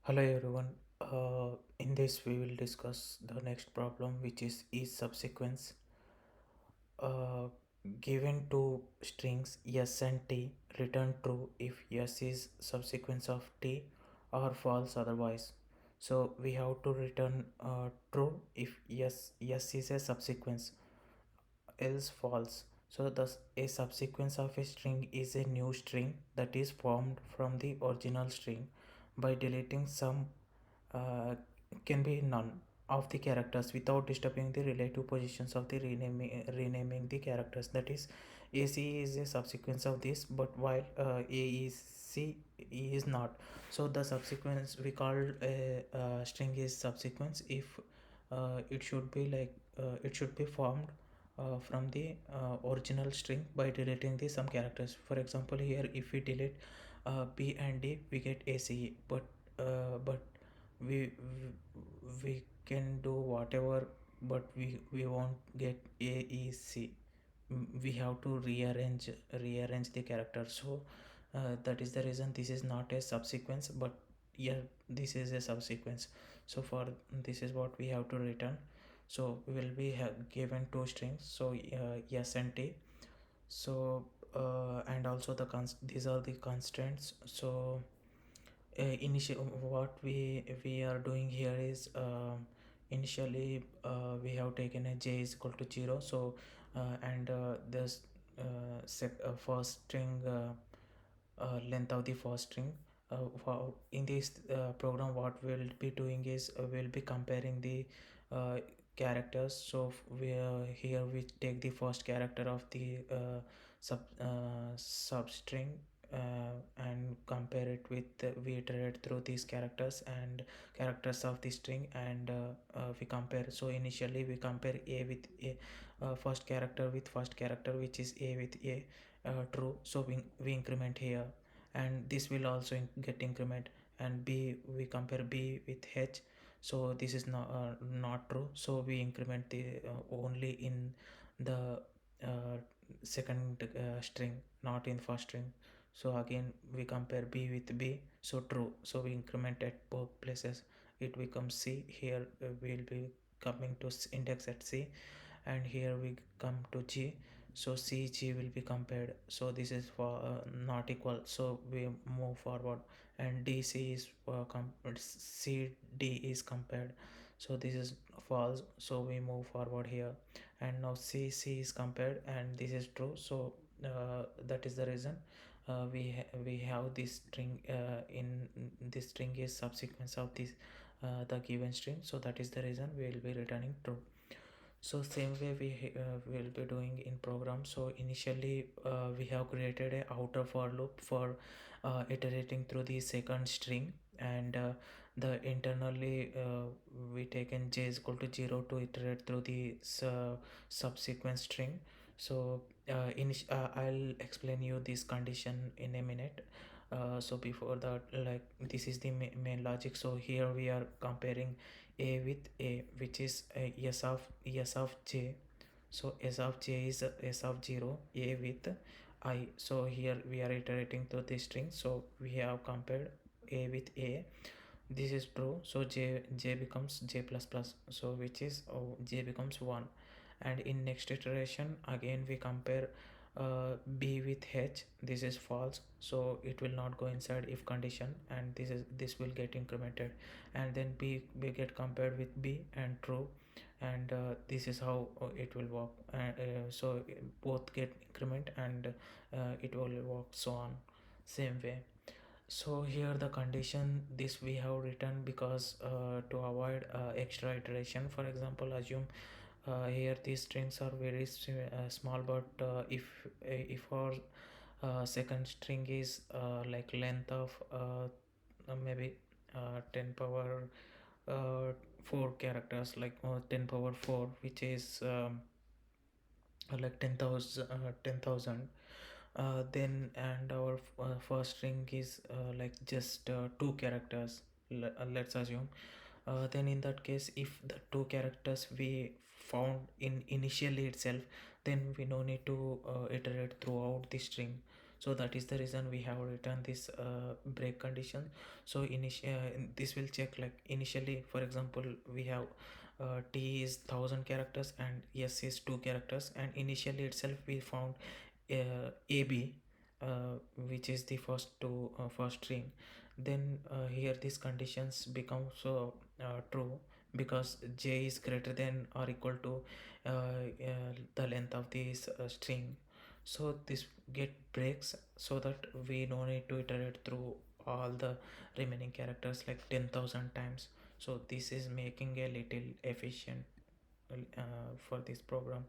Hello everyone. In this we will discuss the next problem, which is subsequence. Uh, Given two strings yes and t, return true if yes is subsequence of t or false otherwise. So we have to return true if yes is a subsequence, else false. So thus a subsequence of a string is a new string that is formed from the original string by deleting some uh, can be none of the characters without disturbing the relative positions of the renaming the characters. That is, AC is a subsequence of this, but while AEC is not. So the subsequence we call a string is subsequence if it should be it should be formed from the original string by deleting the some characters. For example, here if we delete B and D, we get ACE, but we we can do whatever, but we won't get AEC. We have to rearrange the character. So that is the reason this is not a subsequence, but yeah, this is a subsequence. So for this is what we have to return. So we will be given two strings, so yes and t. So and also these are the constants. So initial what we are doing here is, initially we have taken a j is equal to 0. So and this first string, length of the first string, in this program what we'll be doing is, we'll be comparing the uh, characters. So here we take the first character of the substring, and compare it with we iterate through these characters and characters of the string, and we compare. So initially we compare a with a, first character with first character, which is a with a, true. So we increment here, and this will also get increment. And b, we compare b with h. So this is not true, so we increment the only in the uh, second string, not in first string. So again we compare b with b, so true, so we increment at both places. It becomes c. Here we'll be coming to index at c, and here we come to g. So c g will be compared. So this is for not equal, so we move forward. And dc is c d is compared. So this is false, so we move forward here. And now c c is compared, and this is true. So that is the reason we have this string, in this string is subsequence of this the given string. So that is the reason we will be returning true. So same way we will be doing in program. So initially we have created a outer for loop for iterating through the second string, and the internally we taken j is equal to 0 to iterate through the subsequent string. So I'll explain you this condition in a minute. So before that, like, this is the main logic. So here we are comparing a with a, which is s of j. So s of j is s of 0, a with I. So here we are iterating through this string, so we have compared a with a. This is true, so j becomes j plus plus, so which is j becomes 1. And in next iteration again we compare b with h. This is false, so it will not go inside if condition, and this will get incremented. And then b will get compared with b and true. And this is how it will work. So both get increment, and it will work so on, same way. So here the condition this we have written because to avoid extra iteration. For example, assume here these strings are very small, but if our second string is like length of maybe 10 power 4 characters, like 10 power 4, which is like 10,000. Then and our first string is like just 2 characters. Let's assume, then in that case, if the 2 characters we found in initially itself, then we no need to iterate throughout the string. So that is the reason we have written this break condition. So this will check, like initially, for example, we have T is 1000 characters and S is 2 characters, and initially itself we found AB, which is the first string. Then here these conditions become so true, because J is greater than or equal to the length of this string. So this get breaks, so that we no need to iterate through all the remaining characters like 10,000 times. So this is making a little efficient for this program.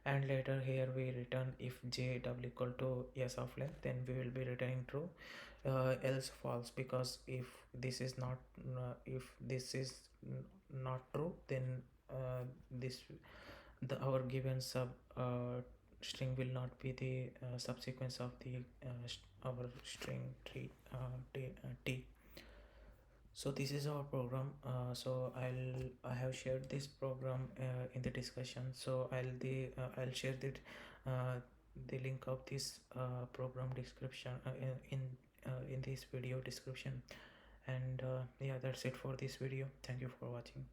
And later here we return if j double equal to s of length, then we will be returning true, else false, because if this is not true, then this the our given sub string will not be the subsequence of the our string tree t. So this is our program. So I have shared this program in the discussion. So I'll share the link of this program description in this video description. And yeah, that's it for this video. Thank you for watching.